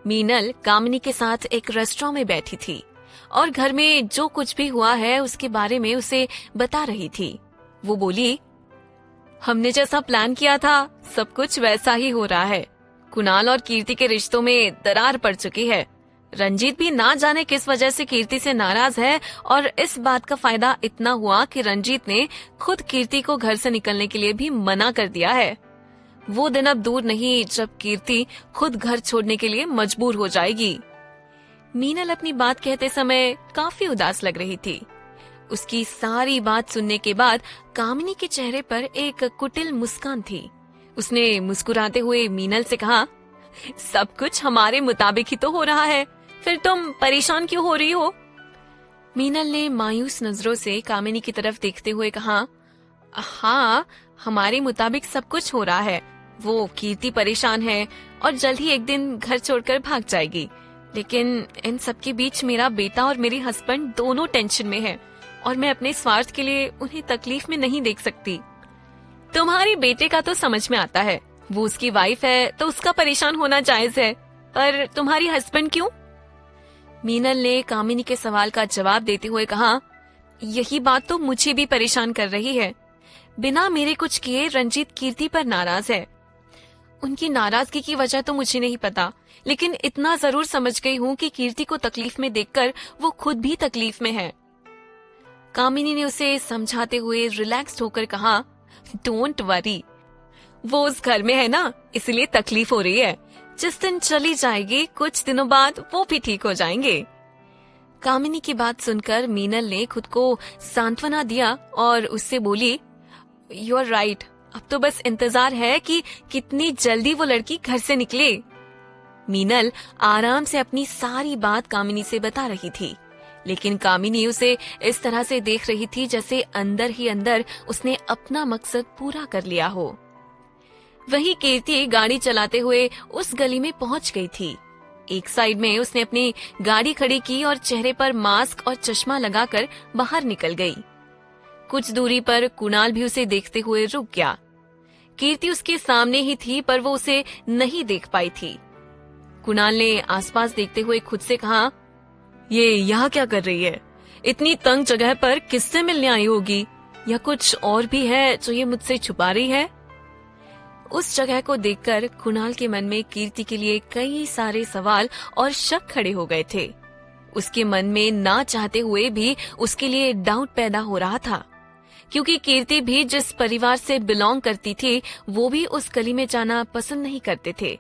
मीनल कामिनी के साथ एक रेस्टोरेंट में बैठी थी और घर में जो कुछ भी हुआ है उसके बारे में उसे बता रही थी। वो बोली, हमने जैसा प्लान किया था सब कुछ वैसा ही हो रहा है। कुणाल और कीर्ति के रिश्तों में दरार पड़ चुकी है। रंजीत भी ना जाने किस वजह से कीर्ति से नाराज है और इस बात का फायदा इतना हुआ कि रंजीत ने खुद कीर्ति को घर से निकलने के लिए भी मना कर दिया है। वो दिन अब दूर नहीं जब कीर्ति खुद घर छोड़ने के लिए मजबूर हो जाएगी। मीनल अपनी बात कहते समय काफी उदास लग रही थी। उसकी सारी बात सुनने के बाद कामिनी के चेहरे पर एक कुटिल मुस्कान थी। उसने मुस्कुराते हुए मीनल से कहा, सब कुछ हमारे मुताबिक ही तो हो रहा है, फिर तुम परेशान क्यों हो रही हो? मीनल ने मायूस नजरों से कामिनी की तरफ देखते हुए कहा, हाँ, हमारे मुताबिक सब कुछ हो रहा है। वो कीर्ति परेशान है और जल्द ही एक दिन घर छोड़कर भाग जाएगी, लेकिन इन सब के बीच मेरा बेटा और मेरे हस्बैंड दोनों टेंशन में है और मैं अपने स्वार्थ के लिए उन्हें तकलीफ में नहीं देख सकती। तुम्हारे बेटे का तो समझ में आता है, वो उसकी वाइफ है तो उसका परेशान होना जायज है, पर तुम्हारी हस्बैंड क्यों? मीनल ने कामिनी के सवाल का जवाब देते हुए कहा, यही बात तो मुझे भी परेशान कर रही है। बिना मेरे कुछ किए रंजीत कीर्ति पर नाराज है। उनकी नाराजगी की वजह तो मुझे नहीं पता, लेकिन इतना जरूर समझ गई हूँ कि कीर्ति को तकलीफ में देखकर वो खुद भी तकलीफ में है। कामिनी ने उसे समझाते हुए रिलैक्स्ड होकर कहा, डोंट वरी, वो उस घर में है ना, इसलिए तकलीफ हो रही है। जिस दिन चली जाएगी कुछ दिनों बाद वो भी ठीक हो जाएंगे। कामिनी की बात सुनकर मीनल ने खुद को सांत्वना दिया और उससे बोली, यू आर राइट, अब तो बस इंतजार है कि कितनी जल्दी वो लड़की घर से निकले। मीनल आराम से अपनी सारी बात कामिनी से बता रही थी, लेकिन कामिनी उसे इस तरह से देख रही थी जैसे अंदर ही अंदर उसने अपना मकसद पूरा कर लिया हो। वही कीर्ति गाड़ी चलाते हुए उस गली में पहुंच गई थी। एक साइड में उसने अपनी गाड़ी खड़ी की और चेहरे पर मास्क और चश्मा लगाकर बाहर निकल गई। कुछ दूरी पर कुणाल भी उसे देखते हुए रुक गया। कीर्ति उसके सामने ही थी पर वो उसे नहीं देख पाई थी। कुणाल ने आसपास देखते हुए खुद से कहा, ये यहाँ क्या कर रही है? इतनी तंग जगह पर किससे मिलने आई होगी, या कुछ और भी है जो ये मुझसे छुपा रही है? उस जगह को देखकर कुणाल के मन में कीर्ति के लिए कई सारे सवाल और शक खड़े हो गए थे। उसके मन में ना चाहते हुए भी उसके लिए डाउट पैदा हो रहा था, क्योंकि कीर्ति भी जिस परिवार से बिलोंग करती थी वो भी उस गली में जाना पसंद नहीं करते थे।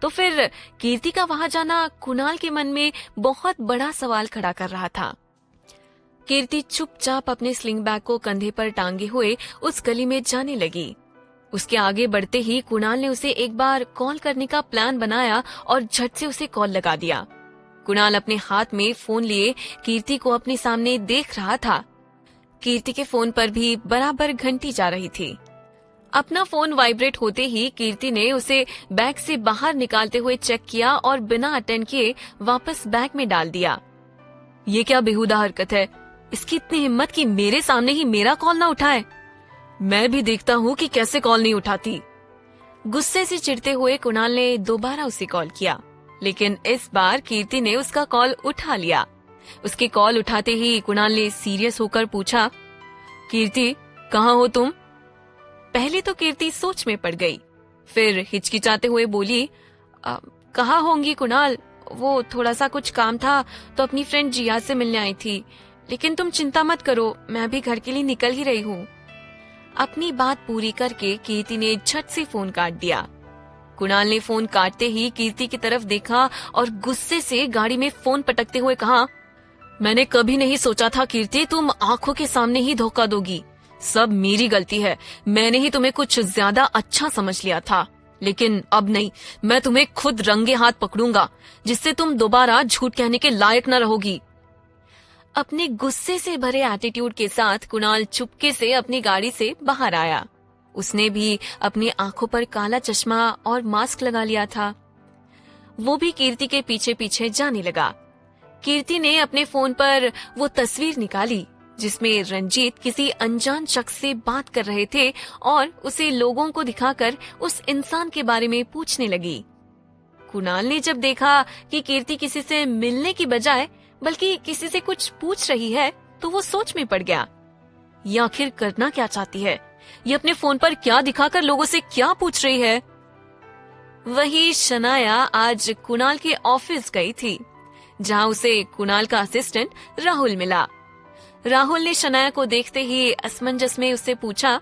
तो फिर कीर्ति का वहां जाना कुणाल के मन में बहुत बड़ा सवाल खड़ा कर रहा था। कीर्ति चुपचाप अपने स्लिंग बैग को कंधे पर टांगे हुए उस गली में जाने लगी। उसके आगे बढ़ते ही कुणाल ने उसे एक बार कॉल करने का प्लान बनाया और झट से उसे कॉल लगा दिया। कुणाल अपने हाथ में फोन लिए कीर्ति को अपने सामने देख रहा था। कीर्ति के फोन पर भी बराबर घंटी जा रही थी। अपना फोन वाइब्रेट होते ही कीर्ति ने उसे बैग से बाहर निकालते हुए चेक किया और बिना अटेंड किए वापस बैग में डाल दिया। ये क्या बेहुदा हरकत है? इसकी इतनी हिम्मत कि मेरे सामने ही मेरा कॉल ना उठाए। मैं भी देखता हूँ कि कैसे कॉल नहीं उठाती। गुस्से से चिढ़ते हुए कुणाल ने दोबारा उसे कॉल किया, लेकिन इस बार कीर्ति ने उसका कॉल उठा लिया। उसके कॉल उठाते ही कुणाल ने सीरियस होकर पूछा, कीर्ति कहाँ हो तुम? पहले तो कीर्ति सोच में पड़ गई, फिर हिचकिचाते हुए बोली, कहाँ होंगी कुणाल, वो थोड़ा सा कुछ काम था तो अपनी फ्रेंड जिया से मिलने आई थी, लेकिन तुम चिंता मत करो, मैं भी घर के लिए निकल ही रही हूँ। अपनी बात पूरी करके कीर्ति ने झट से फोन काट दिया। कुणाल ने फोन काटते ही कीर्ति की तरफ देखा और गुस्से से गाड़ी में फोन पटकते हुए कहा, मैंने कभी नहीं सोचा था कीर्ति तुम आंखों के सामने ही धोखा दोगी। सब मेरी गलती है, मैंने ही तुम्हें कुछ ज्यादा अच्छा समझ लिया था, लेकिन अब नहीं, मैं तुम्हें खुद रंगे हाथ पकड़ूंगा, जिससे तुम दोबारा झूठ कहने के लायक न रहोगी। अपने गुस्से से भरे एटीट्यूड के साथ कुणाल चुपके से अपनी गाड़ी से बाहर आया। उसने भी अपनी आंखों पर काला चश्मा और मास्क लगा लिया था। वो भी कीर्ति के पीछे पीछे जाने लगा। कीर्ति ने अपने फोन पर वो तस्वीर निकाली जिसमें रंजीत किसी अनजान शख्स से बात कर रहे थे और उसे लोगों को दिखाकर उस इंसान के बारे में पूछने लगी। कुणाल ने जब देखा कि कीर्ति किसी से मिलने की बजाय बल्कि किसी से कुछ पूछ रही है तो वो सोच में पड़ गया। ये आखिर करना क्या चाहती है? ये अपने फोन पर क्या दिखाकर लोगों से क्या पूछ रही है? वही शनाया आज कुणाल के ऑफिस गई थी, जहां उसे कुणाल का असिस्टेंट राहुल मिला। राहुल ने शनाया को देखते ही असमंजस में उससे पूछा,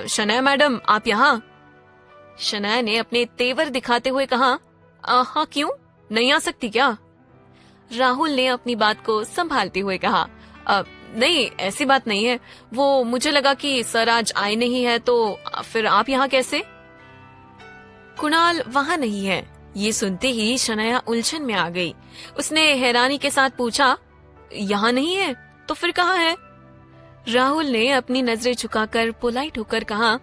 शनाया मैडम आप यहाँ? शनाया ने अपने तेवर दिखाते हुए कहा, हाँ क्यों, नहीं आ सकती क्या? राहुल ने अपनी बात को संभालते हुए कहा, नहीं ऐसी बात नहीं है, वो मुझे लगा कि सर आज आए नहीं है तो फिर आप यहाँ कैसे? कुणाल वहाँ नहीं है। ये सुनते ही शनाया उलझन में आ गई। उसने हैरानी के साथ पूछा, यहाँ नहीं है तो फिर कहाँ है? राहुल ने अपनी नजरें झुकाकर पोलाइट होकर कहा,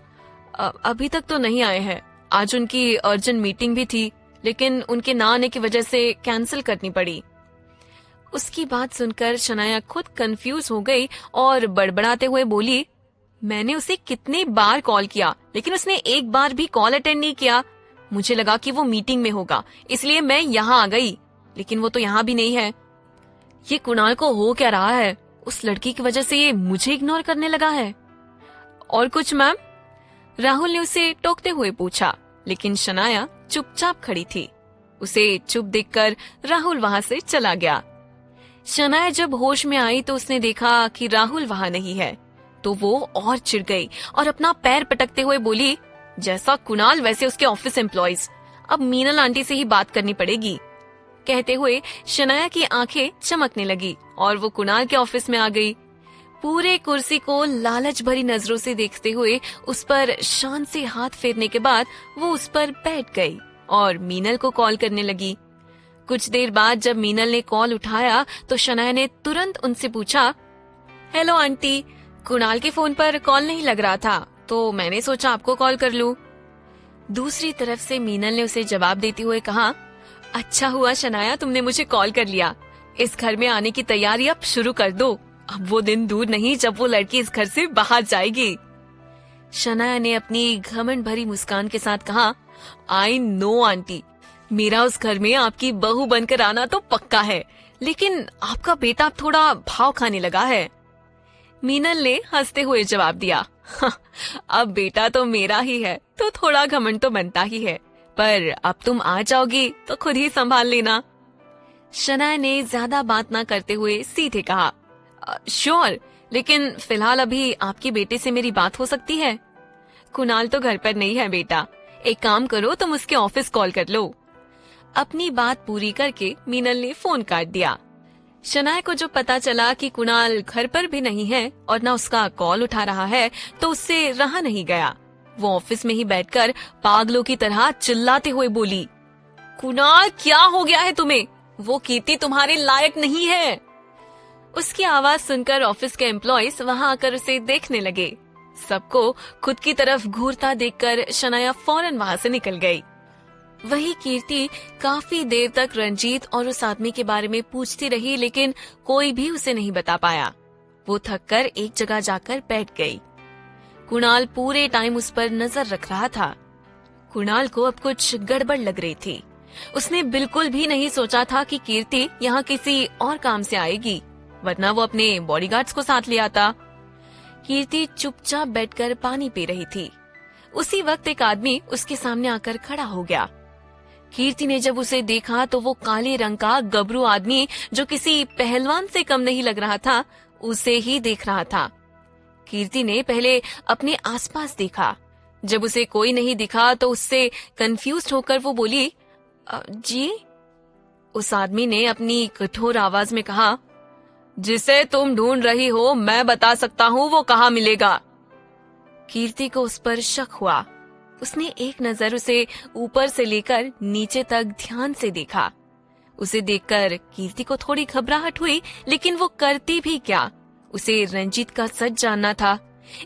अभी तक तो नहीं आए हैं, आज उनकी अर्जेंट मीटिंग भी थी लेकिन उनके ना आने की वजह से कैंसिल करनी पड़ी। उसकी बात सुनकर शनाया खुद कंफ्यूज हो गई और बड़बड़ाते हुए बोली, मैंने उसे कितने बार कॉल किया लेकिन उसने एक बार भी कॉल अटेंड नहीं किया। मुझे लगा कि वो मीटिंग में होगा इसलिए मैं यहाँ आ गई, लेकिन वो तो यहाँ भी नहीं है। ये कुणाल को हो क्या रहा है? उस लड़की की वजह से ये मुझे इग्नोर करने लगा है। और कुछ मैम? राहुल ने उसे टोकते हुए पूछा, लेकिन शनाया चुपचाप खड़ी थी। उसे चुप देखकर राहुल वहां से चला गया। शनाया जब होश में आई तो उसने देखा कि राहुल वहां नहीं है, तो वो और चिढ़ गई और अपना पैर पटकते हुए बोली, जैसा कुणाल वैसे उसके ऑफिस एम्प्लॉइज, अब मीनल आंटी से ही बात करनी पड़ेगी। कहते हुए शनाया की आंखें चमकने लगी और वो कुणाल के ऑफिस में आ गई। पूरे कुर्सी को लालच भरी नजरों से देखते हुए उस पर शान से हाथ फेरने के बाद वो उस पर बैठ गई और मीनल को कॉल करने लगी। कुछ देर बाद जब मीनल ने कॉल उठाया तो शनाया ने तुरंत उनसे पूछा, हेलो आंटी, कुणाल के फोन पर कॉल नहीं लग रहा था तो मैंने सोचा आपको कॉल कर लूं। दूसरी तरफ से मीनल ने उसे जवाब देते हुए कहा, अच्छा हुआ शनाया तुमने मुझे कॉल कर लिया, इस घर में आने की तैयारी अब शुरू कर दो, अब वो दिन दूर नहीं जब वो लड़की इस घर से बाहर जाएगी। शनाया ने अपनी घमंड भरी मुस्कान के साथ कहा, आई नो आंटी, मेरा उस घर में आपकी बहू बनकर आना तो पक्का है, लेकिन आपका बेटा अब थोड़ा भाव खाने लगा है। मीनल ने हंसते हुए जवाब दिया, अब बेटा तो मेरा ही है तो थोड़ा घमंड तो बनता ही है, पर अब तुम आ जाओगी तो खुद ही संभाल लेना। शनाया ने ज्यादा बात ना करते हुए सीधे कहा, श्योर, लेकिन फिलहाल अभी आपके बेटे से मेरी बात हो सकती है? कुणाल तो घर पर नहीं है बेटा, एक काम करो तुम उसके ऑफिस कॉल कर लो। अपनी बात पूरी करके मीनल ने फोन काट दिया। शनाया को जो पता चला कि कुणाल घर पर भी नहीं है और न उसका कॉल उठा रहा है तो उससे रहा नहीं गया। वो ऑफिस में ही बैठकर पागलों की तरह चिल्लाते हुए बोली, कुणाल क्या हो गया है तुम्हें? वो कीर्ति तुम्हारे लायक नहीं है। उसकी आवाज सुनकर ऑफिस के एम्प्लॉइज वहां आकर उसे देखने लगे। सबको खुद की तरफ घूरता देखकर शनाया फौरन वहां से निकल गई। वही कीर्ति काफी देर तक रंजीत और उस आदमी के बारे में पूछती रही, लेकिन कोई भी उसे नहीं बता पाया। वो थककर एक जगह जाकर बैठ गई। कुणाल पूरे टाइम उस पर नजर रख रहा था। कुणाल को अब कुछ गड़बड़ लग रही थी। उसने बिल्कुल भी नहीं सोचा था कि कीर्ति यहाँ किसी और काम से आएगी, वरना वो अपने बॉडीगार्ड्स को साथ ले आता। कीर्ति चुपचाप बैठकर पानी पी रही थी। उसी वक्त एक आदमी उसके सामने आकर खड़ा हो गया। कीर्ति ने जब उसे देखा तो वो काले रंग का गबरू आदमी, जो किसी पहलवान से कम नहीं लग रहा था, उसे ही देख रहा था। कीर्ति ने पहले अपने आसपास देखा। जब उसे कोई नहीं दिखा तो उससे कंफ्यूज होकर वो बोली, जी? उस आदमी ने अपनी कठोर आवाज में कहा, जिसे तुम ढूंढ रही हो मैं बता सकता हूँ वो कहाँ मिलेगा। कीर्ति को उस पर शक हुआ। उसने एक नजर उसे ऊपर से लेकर नीचे तक ध्यान से देखा। उसे देखकर कीर्ति को थोड़ी घबराहट हुई, लेकिन वो करती भी क्या? उसे रंजीत का सच जानना था,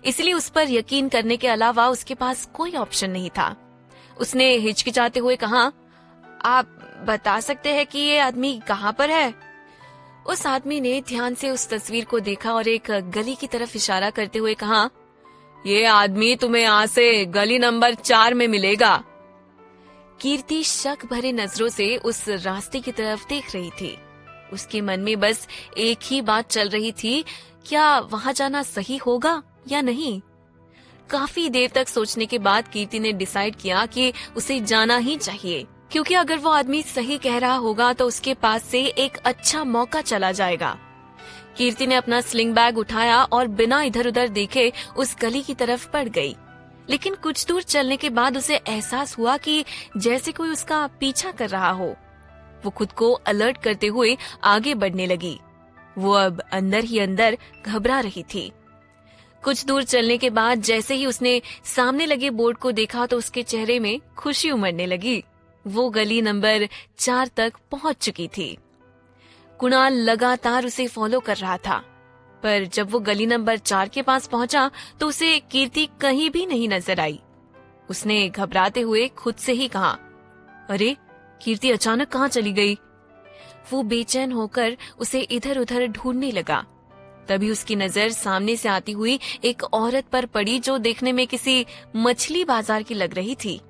इसलिए उस पर यकीन करने के अलावा उसके पास कोई ऑप्शन नहीं था। उसने हिचकिचाते हुए कहा, आप बता सकते हैं कि ये आदमी कहाँ पर है? उस आदमी ने ध्यान से उस तस्वीर को देखा और एक गली की तरफ इशारा करते हुए कहा, ये आदमी तुम्हें यहाँ से गली नंबर 4 में मिलेगा। कीर्ति शक भरे नजरों से उस रास्ते की तरफ देख रही थी। उसके मन में बस एक ही बात चल रही थी, क्या वहां जाना सही होगा या नहीं। काफी देर तक सोचने के बाद कीर्ति ने डिसाइड किया कि उसे जाना ही चाहिए, क्योंकि अगर वो आदमी सही कह रहा होगा तो उसके पास से एक अच्छा मौका चला जाएगा। कीर्ति ने अपना स्लिंग बैग उठाया और बिना इधर उधर देखे उस गली की तरफ बढ़ गई। लेकिन कुछ दूर चलने के बाद उसे एहसास हुआ कि जैसे कोई उसका पीछा कर रहा हो। वो खुद को अलर्ट करते हुए आगे बढ़ने लगी। वो अब अंदर ही अंदर घबरा रही थी। कुछ दूर चलने के बाद जैसे ही उसने सामने लगे बोर्ड को देखा तो उसके चेहरे में खुशी उमड़ने लगी। वो गली नंबर 4 तक पहुंच चुकी थी। कुणाल लगातार उसे फॉलो कर रहा था, पर जब वो गली नंबर 4 के पास पहुंचा तो उसे कीर्ति कहीं भी नहीं नजर आई। उसने घबराते हुए खुद से ही कहा, अरे कीर्ति अचानक कहाँ चली गई। वो बेचैन होकर उसे इधर उधर ढूंढने लगा। तभी उसकी नजर सामने से आती हुई एक औरत पर पड़ी जो देखने में किसी मछली बाजार की लग रही थी।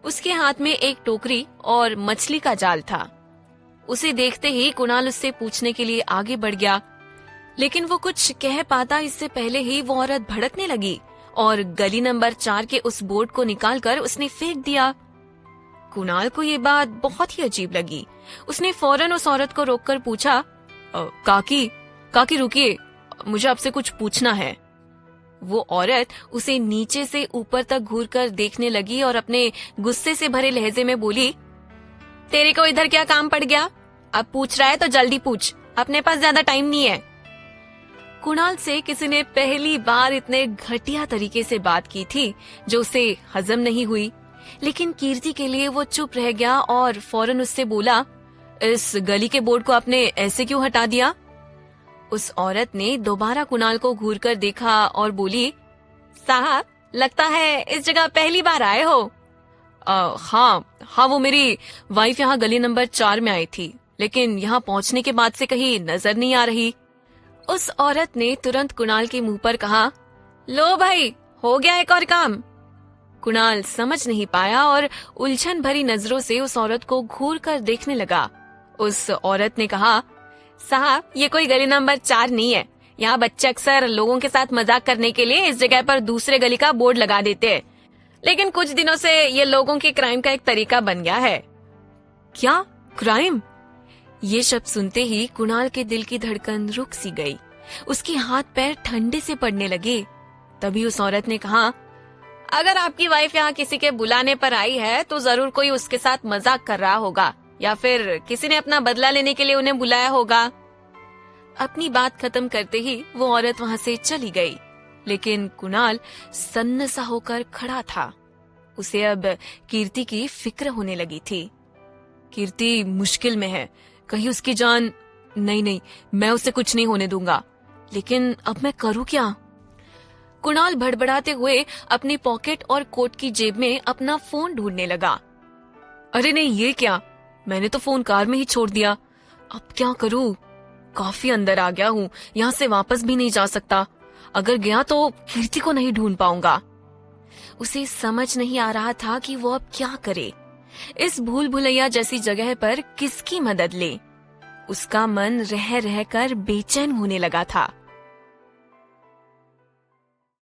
उसके हाथ में एक टोकरी और मछली का जाल था। उसे देखते ही कुणाल उससे पूछने के लिए आगे बढ़ गया, लेकिन वो कुछ कह पाता इससे पहले ही वो औरत भड़कने लगी और गली नंबर 4 के उस बोर्ड को निकालकर उसने फेंक दिया। कुणाल को ये बात बहुत ही अजीब लगी। उसने फौरन उस औरत को रोककर पूछा, काकी रुकिए, मुझे आपसे कुछ पूछना है। वो औरत उसे नीचे से ऊपर तक घूरकर देखने लगी और अपने गुस्से से भरे लहजे में बोली, तेरे को इधर क्या काम पड़ गया? अब पूछ रहा है तो जल्दी पूछ, अपने पास ज्यादा टाइम नहीं है। कुणाल से किसी ने पहली बार इतने घटिया तरीके से बात की थी जो उसे हजम नहीं हुई, लेकिन कीर्ति के लिए वो चुप रह गया और फौरन उससे बोला, इस गली के बोर्ड को आपने ऐसे क्यों हटा दिया? उस औरत ने दोबारा कुणाल को घूरकर देखा और बोली, साहब लगता है इस जगह पहली बार आए हो। हाँ, वो मेरी वाइफ यहाँ गली नंबर 4 में आई थी, लेकिन यहाँ पहुँचने के बाद से कहीं नजर नहीं आ रही। उस औरत ने तुरंत कुणाल के मुंह पर कहा, लो भाई, हो गया एक और काम। कुणाल समझ नहीं पाया और उलझन भरी नजरों से उस औरत को घूर कर देखने लगा। उस औरत ने कहा, साहब ये कोई गली नंबर 4 नहीं है। यहाँ बच्चे अक्सर लोगों के साथ मजाक करने के लिए इस जगह पर दूसरे गली का बोर्ड लगा देते हैं, लेकिन कुछ दिनों से ये लोगों के क्राइम का एक तरीका बन गया है। क्या क्राइम? ये शब्द सुनते ही कुणाल के दिल की धड़कन रुक सी गई। उसके हाथ पैर ठंडे से पड़ने लगे। तभी उस औरत ने कहा, अगर आपकी वाइफ यहाँ किसी के बुलाने पर आई है तो जरूर कोई उसके साथ मजाक कर रहा होगा, या फिर किसी ने अपना बदला लेने के लिए उन्हें बुलाया होगा। अपनी बात खत्म करते ही वो औरत वहां से चली गई, लेकिन कुणाल सन्न सा होकर खड़ा था। उसे अब कीर्ति की फिक्र होने लगी थी। कीर्ति मुश्किल में है, कहीं उसकी जान। नहीं, मैं उसे कुछ नहीं होने दूंगा, लेकिन अब मैं करूं क्या? कुणाल भड़बड़ाते हुए अपनी पॉकेट और कोट की जेब में अपना फोन ढूंढने लगा। अरे नहीं, ये क्या, मैंने तो फोन कार में ही छोड़ दिया। अब क्या करूं? काफी अंदर आ गया हूँ, यहाँ से वापस भी नहीं जा सकता। अगर गया तो कीर्ति को नहीं ढूंढ पाऊंगा। उसे समझ नहीं आ रहा था कि वो अब क्या करे। इस भूल भुलैया जैसी जगह पर किसकी मदद ले? उसका मन रह रहकर बेचैन होने लगा था।